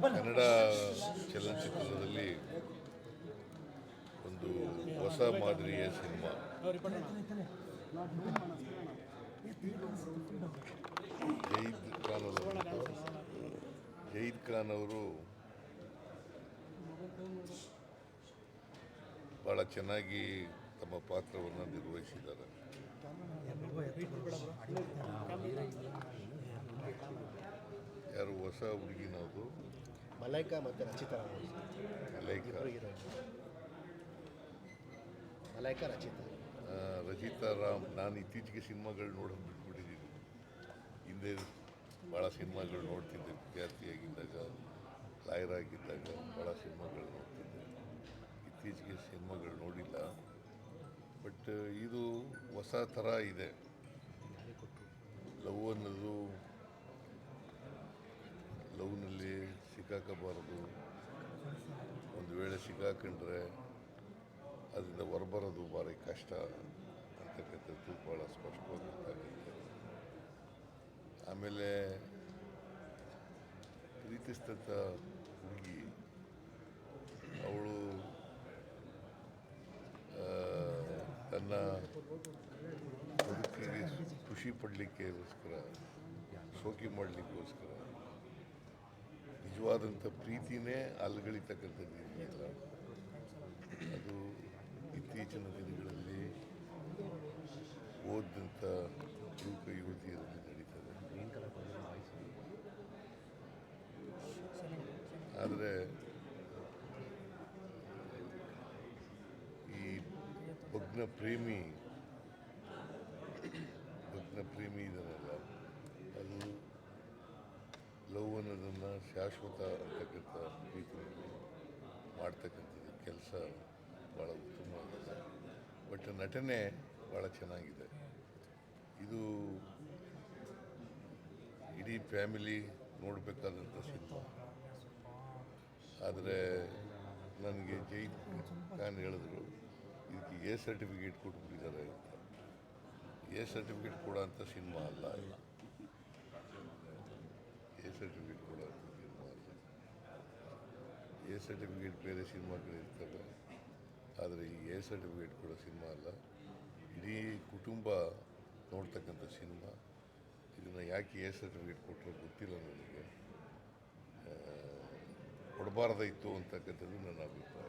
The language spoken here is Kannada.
ಕನ್ನಡ ಚಲನಚಿತ್ರದಲ್ಲಿ ಒಂದು ಹೊಸ ಮಾದರಿಯ ಸಿನಿಮಾ. ಜಯೀದ್ ಖಾನ್ ಅವರು ಭಾಳ ಚೆನ್ನಾಗಿ ತಮ್ಮ ಪಾತ್ರವನ್ನು ನಿರ್ವಹಿಸಿದ್ದಾರೆ. ಯಾರು ಹೊಸ ಹುಡುಗಿನದು ಮಲೈಕಾ ಮತ್ತು ರಚಿತಾ ರಚಿತಾ ರಾಮ್. ನಾನು ಇತ್ತೀಚೆಗೆ ಸಿನಿಮಾಗಳು ನೋಡೋದು ಬಿಟ್ಬಿಟ್ಟಿದ್ದೀನಿ. ಹಿಂದೆ ಭಾಳ ಸಿನಿಮಾಗಳು ನೋಡ್ತಿದ್ದೆ. ವಿದ್ಯಾರ್ಥಿಯಾಗಿದ್ದಾಗ, ಲಾಯರ್ ಆಗಿದ್ದಾಗ ಭಾಳ ಸಿನಿಮಾಗಳು ನೋಡ್ತಿದ್ದೆ. ಇತ್ತೀಚೆಗೆ ಸಿನಿಮಾಗಳು ನೋಡಿಲ್ಲ. ಬಟ್ ಇದು ಹೊಸ ಥರ ಇದೆ. ಲವ್ ಅನ್ನೋದು ಲವ್ನಲ್ಲಿ ಸಿಕ್ಕಾಕಬಾರದು. ಒಂದು ವೇಳೆ ಸಿಕ್ಕಾಕೊಂಡ್ರೆ ಅದರಿಂದ ಹೊರಬರೋದು ಭಾರಿ ಕಷ್ಟ ಅಂತಕ್ಕಂಥದ್ದು ಭಾಳ ಸ್ಪಷ್ಟವಾಗಿ ಗೊತ್ತಾಗುತ್ತೆ. ಆಮೇಲೆ ಪ್ರೀತಿಸಿದಂಥ ಹುಡುಗಿ ಅವಳು ತನ್ನ ಬದುಕಿಗೆ ಖುಷಿ ಪಡಲಿಕ್ಕೋಸ್ಕರ, ಶೋಕಿ ಮಾಡಲಿಕ್ಕೋಸ್ಕರ ನಿಜವಾದಂಥ ಪ್ರೀತಿನೇ ಅಲ್ಗಳಿತಕ್ಕಂಥದ್ದು ಇದೆಯಲ್ಲ, ಅದು ಇತ್ತೀಚಿನ ದಿನಗಳಲ್ಲಿ ಓದಿದಂಥ ಯುವಕ ಯುವತಿಯರಲ್ಲಿ ನಡೀತದೆ. ಆದರೆ ಈ ಭಗ್ನ ಪ್ರೇಮಿ ಇದನ್ನಲ್ಲ, ಅದು ಲವ್ ಅನ್ನೋದನ್ನು ಶಾಶ್ವತ ಅಂತಕ್ಕಂಥ ರೀತಿಯಲ್ಲಿ ಮಾಡ್ತಕ್ಕಂಥದ್ದು ಕೆಲಸ ಭಾಳ ಉತ್ತಮವಾಗಿದೆ. ಬಟ್ ನಟನೆ ಭಾಳ ಚೆನ್ನಾಗಿದೆ. ಇದು ಇಡೀ ಫ್ಯಾಮಿಲಿ ನೋಡಬೇಕಾದಂಥ ಸಿನಿಮಾ. ಆದರೆ ನನಗೆ ಜಯೀದ್ ಖಾನ್ ಹೇಳಿದ್ರು, ಇದಕ್ಕೆ ಎ ಸರ್ಟಿಫಿಕೇಟ್ ಕೊಟ್ಬಿಟ್ಟಿದ್ದಾರೆ ಅಂತ. ಎ ಸರ್ಟಿಫಿಕೇಟ್ ಕೊಡೋ ಅಂಥ ಸಿನಿಮಾ ಅಲ್ಲ. ಎ ಸರ್ಟಿಫಿಕೇಟ್ ಕೊಡೋ ಅಂಥ ಸಿನಿಮಾ ಅಲ್ಲ. ಎ ಸರ್ಟಿಫಿಕೇಟ್ ಬೇರೆ ಸಿನಿಮಾಗಳಿರ್ತವೆ, ಆದರೆ ಈ ಎ ಸರ್ಟಿಫಿಕೇಟ್ ಕೊಡೋ ಸಿನಿಮಾ ಅಲ್ಲ. ಇಡೀ ಕುಟುಂಬ ನೋಡ್ತಕ್ಕಂಥ ಸಿನಿಮಾ. ಇದನ್ನು ಯಾಕೆ ಎ ಸರ್ಟಿಫಿಕೇಟ್ ಕೊಟ್ಟರೆ ಗೊತ್ತಿಲ್ಲ ನನಗೆ. ಕೊಡಬಾರ್ದಾಯಿತು ಅಂತಕ್ಕಂಥದ್ದು ನನ್ನ ಅಭಿಪ್ರಾಯ.